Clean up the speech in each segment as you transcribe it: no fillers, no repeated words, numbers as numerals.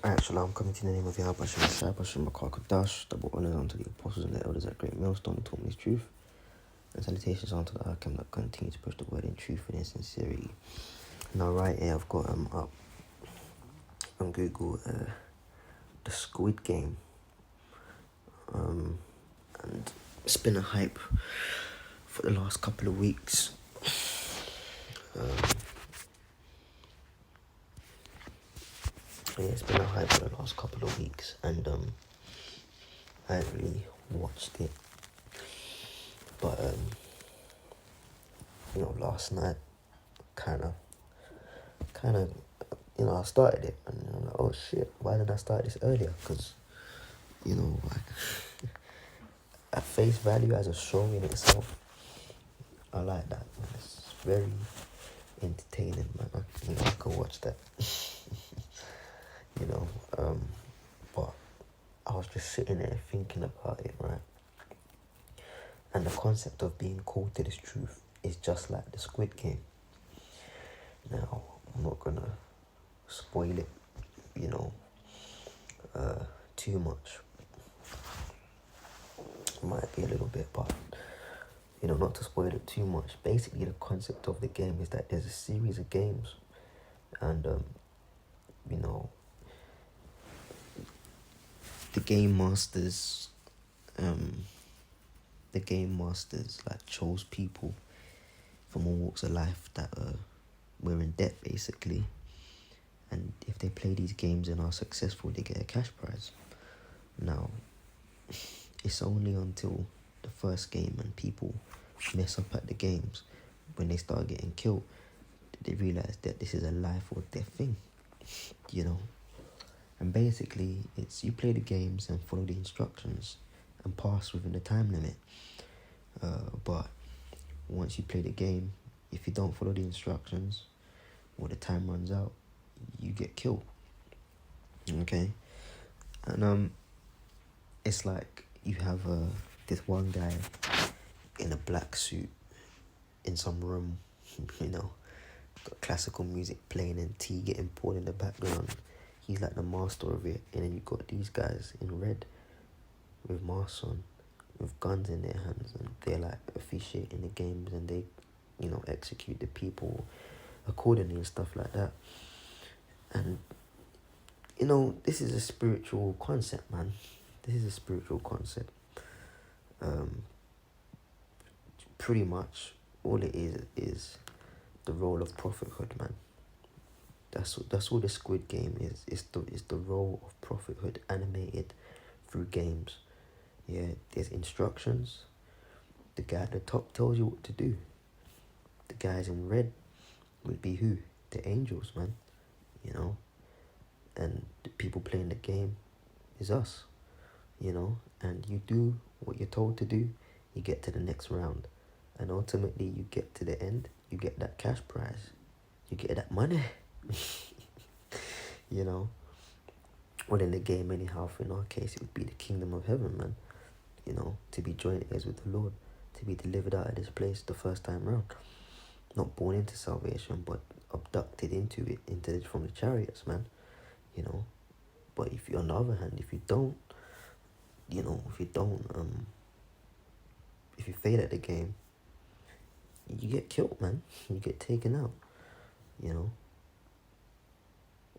Actually, I'm coming to the name of Yahweh Shai Bashim Bakakadash, double honors unto the apostles and the elders at Great Millstone who taught me this truth, and salutations unto the Hakim that continue to push the word in truth and in sincerity. Now, right here, I've got up on Google the Squid Game, and it's been a hype for the last couple of weeks. Yeah, it's been a hype for the last couple of weeks, and I haven't really watched it, but last night, kind of, I started it, and I'm like, oh shit, why didn't I start this earlier? Because, at face value as a show in itself, I like that, man. It's very entertaining, man. I can watch that. But I was just sitting there thinking about it, right? And the concept of being called to this truth is just like the Squid Game. Now, I'm not gonna spoil it, too much. Might be a little bit, but not to spoil it too much. Basically, the concept of the game is that there's a series of games, and the game masters like chose people from all walks of life that were in debt, basically, and if they play these games and are successful, they get a cash prize. Now, it's only until the first game and people mess up at the games, when they start getting killed, that they realize that this is a life or death thing, And basically, it's you play the games and follow the instructions and pass within the time limit. But once you play the game, if you don't follow the instructions or the time runs out, you get killed. Okay? And it's like you have this one guy in a black suit in some room, got classical music playing and tea getting poured in the background. He's like the master of it. And then you got these guys in red with masks on, with guns in their hands, and they're like officiating the games, and they, execute the people accordingly and stuff like that. And this is a spiritual concept, man. This is a spiritual concept. Pretty much all it is the role of prophethood, man. That's all the Squid Game is. It's the role of prophethood animated through games. Yeah, there's instructions. The guy at the top tells you what to do. The guys in red would be who? The angels, man. And the people playing the game is us. And you do what you're told to do, you get to the next round. And ultimately you get to the end, you get that cash prize. You get that money. Well, in the game anyhow, in our case, it would be the kingdom of heaven, man. To be joint heirs with the Lord, to be delivered out of this place the first time round. Not born into salvation, but abducted into it, from the chariots, man. But if you, on the other hand, if you fail at the game, you get killed, man. You get taken out,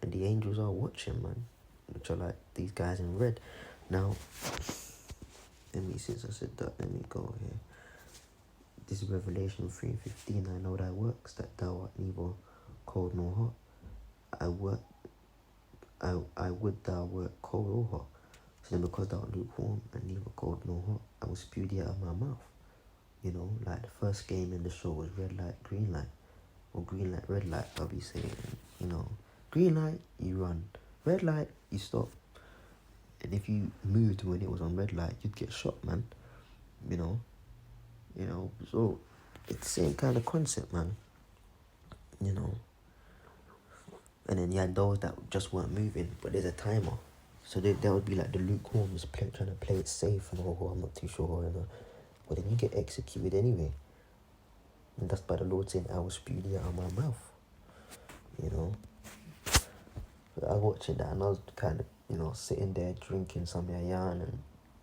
And the angels are watching, man, which are like these guys in red. Now, since I said that, let me go here. This is Revelation 3:15. I know thy works, that thou art neither cold nor hot. I would thou wert cold or hot. So then, because thou art lukewarm and neither cold nor hot, I will spew thee out of my mouth. Like the first game in the show was red light, green light, or green light, red light. I'll be saying, green light, you run. Red light, you stop. And if you moved when it was on red light, you'd get shot, man. So it's the same kind of concept, man. And then you had those that just weren't moving, but there's a timer. So that would be like the lukewarms trying to play it safe, and I'm not too sure, whatever. But then you get executed anyway. And that's by the Lord saying, I will spew thee out of my mouth. I was watching that and I was kind of, sitting there drinking some yayan and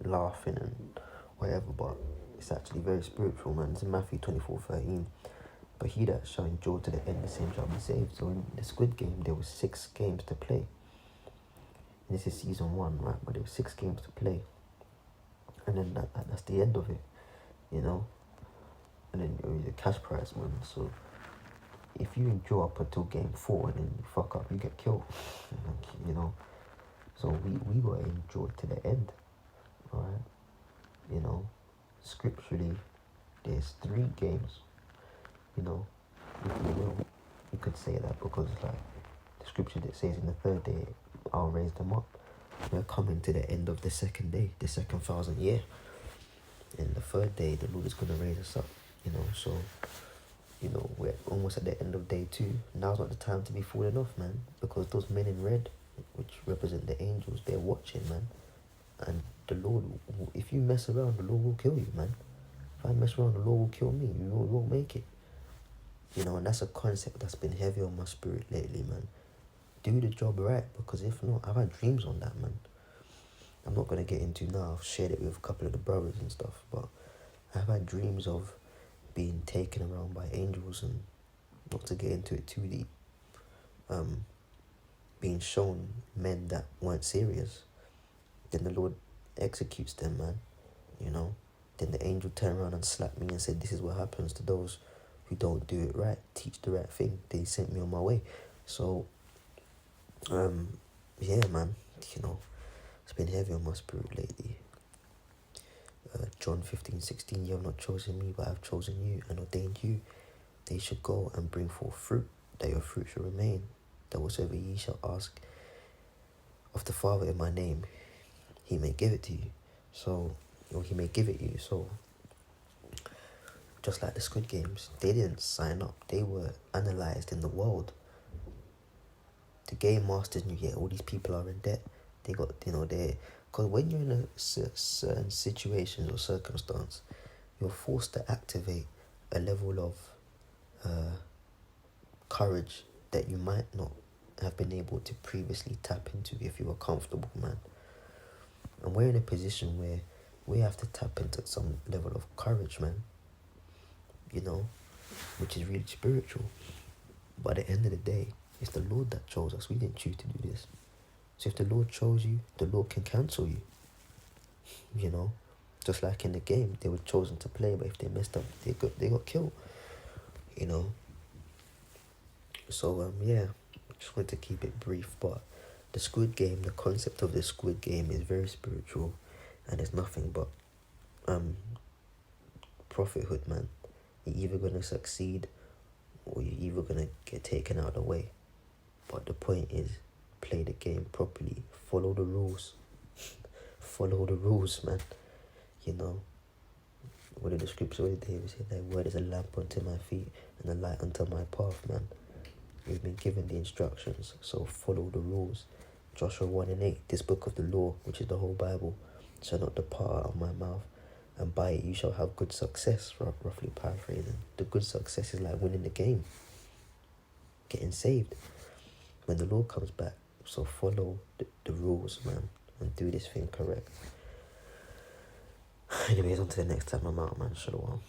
laughing and whatever, but it's actually very spiritual, man. It's in Matthew 24:13. But he that shall endure to the end, the same shall be saved. So in the Squid Game, there were 6 games to play. And this is season 1, right? But there were 6 games to play. And then that's the end of it, you know? And then the cash prize, man. So if you endure up until game 4 and then you fuck up, you get killed, you know? So we got to endure to the end, alright? Scripturally, there's 3 games, you could say that because like the scripture that says in the 3rd day I'll raise them up. We're coming to the end of the 2nd day, the 2nd 1,000 year. And the 3rd day the Lord is going to raise us up, so we're almost at the end of day 2. Now's not the time to be falling off, man, because those men in red, which represent the angels, they're watching, man. And the Lord, if you mess around, the Lord will kill you, man. If I mess around, the Lord will kill me. You won't make it. And that's a concept that's been heavy on my spirit lately, man. Do the job right, because if not, I've had dreams on that, man. I'm not going to get into now. I've shared it with a couple of the brothers and stuff, but I've had dreams of being taken around by angels, and not to get into it too deep, being shown men that weren't serious. Then the Lord executes them, man, Then the angel turned around and slapped me and said, this is what happens to those who don't do it right, teach the right thing. They sent me on my way. So, yeah, man, it's been heavy on my spirit lately. John 15:16, you have not chosen me, but I have chosen you and ordained you. They should go and bring forth fruit, that your fruit shall remain, that whatsoever ye shall ask of the Father in my name, he may give it to you. So, or he may give it you. So, just like the Squid Games, they didn't sign up. They were analysed in the world. The game masters knew, all these people are in debt. They got, because when you're in a certain situation or circumstance, you're forced to activate a level of courage that you might not have been able to previously tap into if you were comfortable, man. And we're in a position where we have to tap into some level of courage, man, which is really spiritual. But at the end of the day, it's the Lord that chose us. We didn't choose to do this. So if the Lord chose you, the Lord can cancel you. Just like in the game, they were chosen to play, but if they messed up, they got killed. So just wanted to keep it brief. But the Squid Game, the concept of the Squid Game is very spiritual, and it's nothing but prophethood, man. You're either gonna succeed or you're either gonna get taken out of the way. But the point is, play the game properly. Follow the rules. Follow the rules, man. What did the scripture, what did David say? Thy word is a lamp unto my feet and a light unto my path, man. We've been given the instructions, so follow the rules. Joshua 1:8, this book of the law, which is the whole Bible, shall not depart out of my mouth, and by it you shall have good success, roughly paraphrasing. The good success is like winning the game, getting saved when the Lord comes back. So follow the rules, man, and do this thing correct. Anyways, on to the next time I'm out, man. Shalom.